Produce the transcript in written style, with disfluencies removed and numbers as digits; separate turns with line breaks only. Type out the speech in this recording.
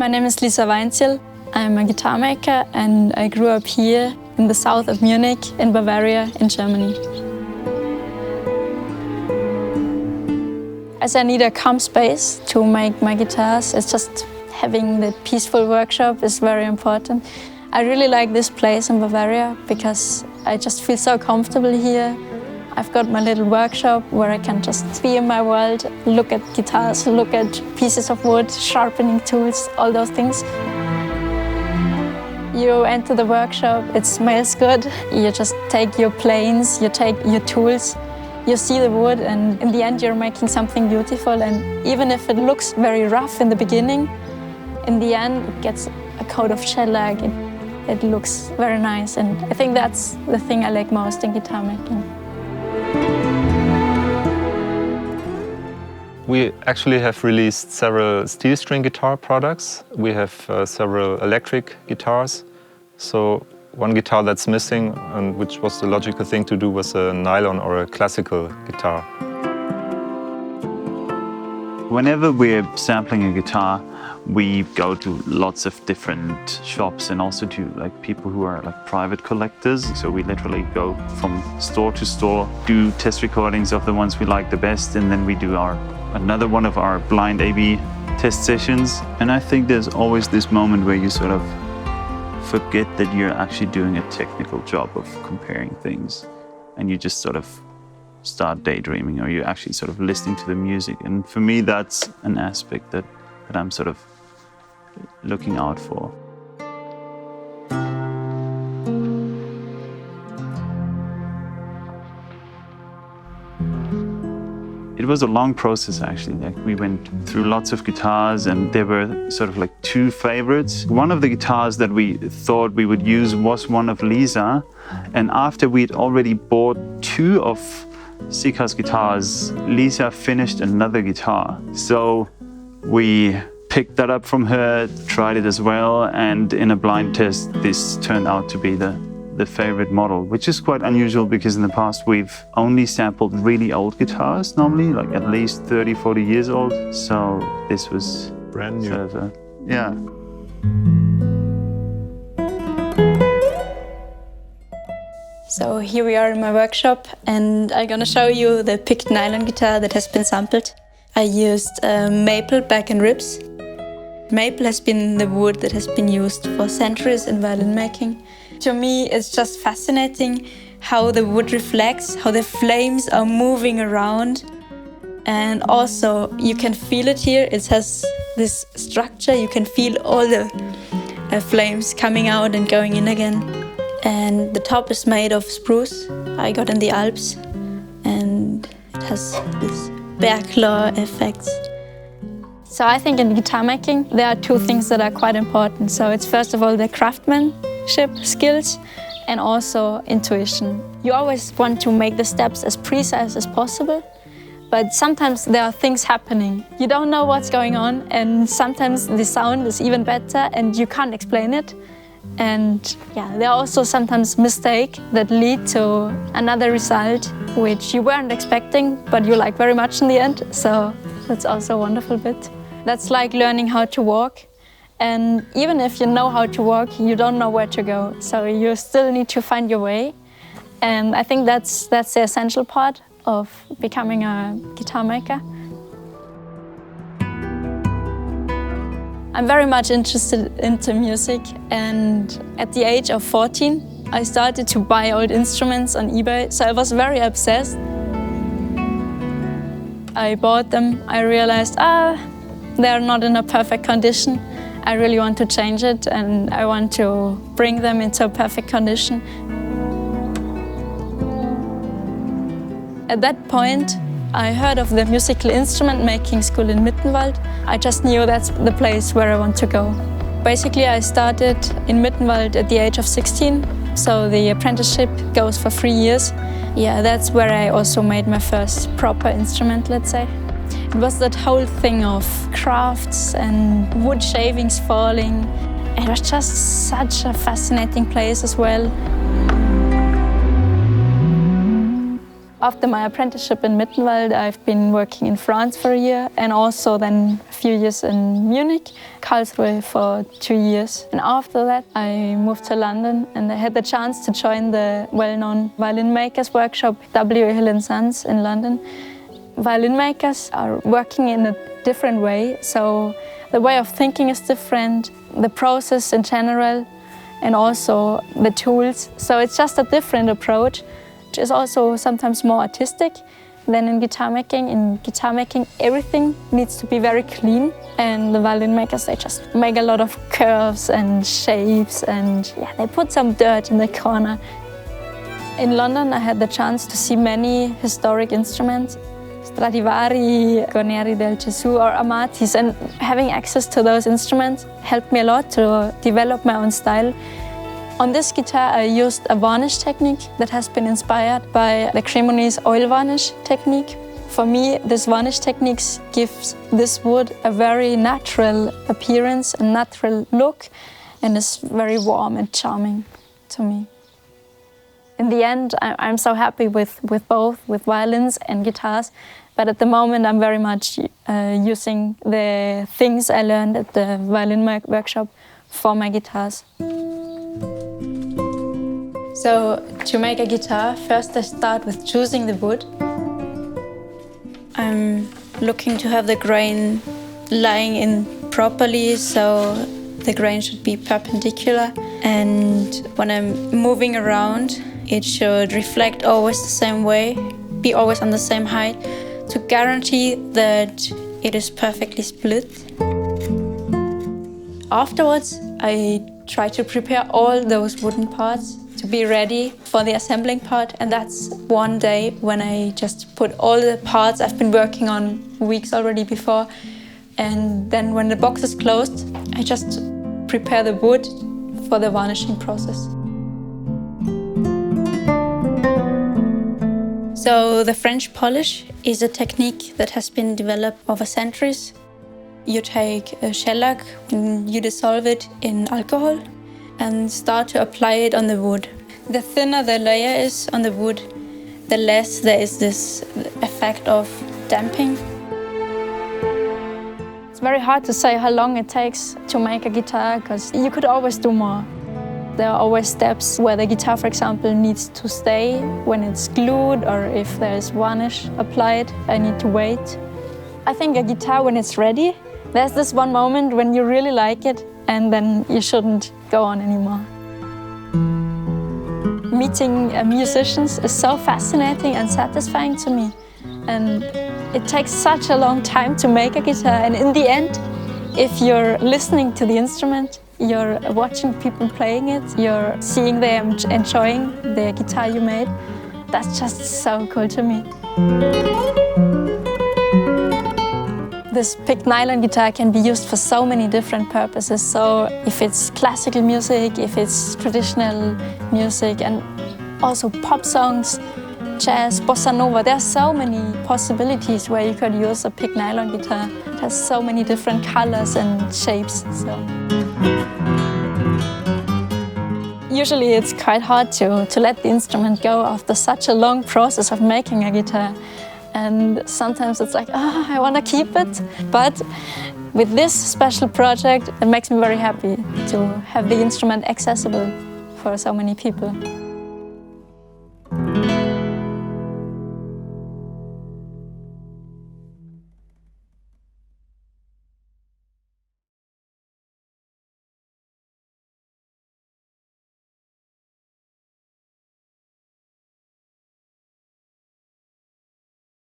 name is Lisa Weinzierl. I'm a guitar maker and I grew up here in the south of Munich, in Bavaria, in Germany. As I need a calm space to make my guitars, it's just having the peaceful workshop is very important. I really like this place in Bavaria because I just feel so comfortable here. I've got my little workshop where I can just be in my world, look at guitars, look at pieces of wood, sharpening tools, all those things. You enter the workshop, it smells good. You just take your planes, you take your tools, you see the wood, and in the end you're making something beautiful. And even if it looks very rough in the beginning, in the end it gets a coat of shellac. It looks very nice, and I think that's the thing I like most in guitar making.
We actually have released several steel string guitar products. We have several electric guitars. So one guitar that's missing, and which was the logical thing to do, was a nylon or a classical guitar.
Whenever we're sampling a guitar, we go to lots of different shops and also to people who are private collectors. So we literally go from store to store, do test recordings of the ones we like the best, and then we do another one of our blind A/B test sessions. And I think there's always this moment where you sort of forget that you're actually doing a technical job of comparing things, and you just sort of start daydreaming, or you're actually sort of listening to the music. And for me, that's an aspect that I'm sort of looking out for. It was a long process, actually. We went through lots of guitars, and there were sort of two favorites. One of the guitars that we thought we would use was one of Lisa, and after we'd already bought two of Sika's guitars, Lisa finished another guitar. So we picked that up from her, tried it as well, and in a blind test, this turned out to be the favorite model, which is quite unusual because in the past we've only sampled really old guitars, normally, at least 30, 40 years old. So this was
brand new.
Sort of yeah.
So here we are in my workshop, and I'm gonna show you the picked nylon guitar that has been sampled. I used maple back and ribs. Maple has been the wood that has been used for centuries in violin making. To me, it's just fascinating how the wood reflects, how the flames are moving around. And also, you can feel it here. It has this structure. You can feel all the flames coming out and going in again. And the top is made of spruce I got in the Alps. And it has this bear claw effects. So I think in guitar making, there are two things that are quite important. So it's first of all the craftsmanship skills and also intuition. You always want to make the steps as precise as possible, but sometimes there are things happening. You don't know what's going on, and sometimes the sound is even better and you can't explain it. And yeah, there are also sometimes mistakes that lead to another result which you weren't expecting, but you like very much in the end. So that's also a wonderful bit. That's like learning how to walk. And even if you know how to walk, you don't know where to go. So you still need to find your way. And I think that's the essential part of becoming a guitar maker. I'm very much interested into music, and at the age of 14, I started to buy old instruments on eBay, so I was very obsessed. I bought them, I realized, they're not in a perfect condition. I really want to change it, and I want to bring them into a perfect condition. At that point, I heard of the musical instrument making school in Mittenwald. I just knew that's the place where I want to go. Basically, I started in Mittenwald at the age of 16, so the apprenticeship goes for 3 years. Yeah, that's where I also made my first proper instrument, let's say. It was that whole thing of crafts and wood shavings falling. It was just such a fascinating place as well. After my apprenticeship in Mittenwald, I've been working in France for a year and also then a few years in Munich, Karlsruhe for 2 years. And after that, I moved to London and I had the chance to join the well-known violin makers workshop, W. Hill & Sons in London. Violin makers are working in a different way, so the way of thinking is different, the process in general, and also the tools. So it's just a different approach, which is also sometimes more artistic than in guitar making. In guitar making, everything needs to be very clean, and the violin makers, they just make a lot of curves and shapes, and yeah, they put some dirt in the corner. In London, I had the chance to see many historic instruments, Stradivari, Guarneri del Gesù or Amatis, and having access to those instruments helped me a lot to develop my own style. On this guitar, I used a varnish technique that has been inspired by the Cremonese oil varnish technique. For me, this varnish technique gives this wood a very natural appearance, a natural look, and is very warm and charming to me. In the end, I'm so happy with both, with violins and guitars, but at the moment I'm very much using the things I learned at the violin workshop for my guitars. So to make a guitar, first I start with choosing the wood. I'm looking to have the grain lying in properly, so the grain should be perpendicular. And when I'm moving around, it should reflect always the same way, be always on the same height, to guarantee that it is perfectly split. Afterwards, I try to prepare all those wooden parts to be ready for the assembling part, and that's one day when I just put all the parts I've been working on weeks already before, and then when the box is closed, I just prepare the wood for the varnishing process. So the French polish is a technique that has been developed over centuries. You take a shellac and you dissolve it in alcohol and start to apply it on the wood. The thinner the layer is on the wood, the less there is this effect of damping. It's very hard to say how long it takes to make a guitar, because you could always do more. There are always steps where the guitar, for example, needs to stay when it's glued, or if there's varnish applied, I need to wait. I think a guitar, when it's ready, there's this one moment when you really like it, and then you shouldn't go on anymore. Meeting musicians is so fascinating and satisfying to me. And it takes such a long time to make a guitar, and in the end, if you're listening to the instrument, you're watching people playing it, you're seeing them enjoying the guitar you made. That's just so cool to me. This picked nylon guitar can be used for so many different purposes. So if it's classical music, if it's traditional music, and also pop songs, jazz, bossa nova, there are so many possibilities where you could use a picked nylon guitar. It has so many different colors and shapes. Usually it's quite hard to let the instrument go after such a long process of making a guitar. And sometimes it's like, I want to keep it. But with this special project, it makes me very happy to have the instrument accessible for so many people.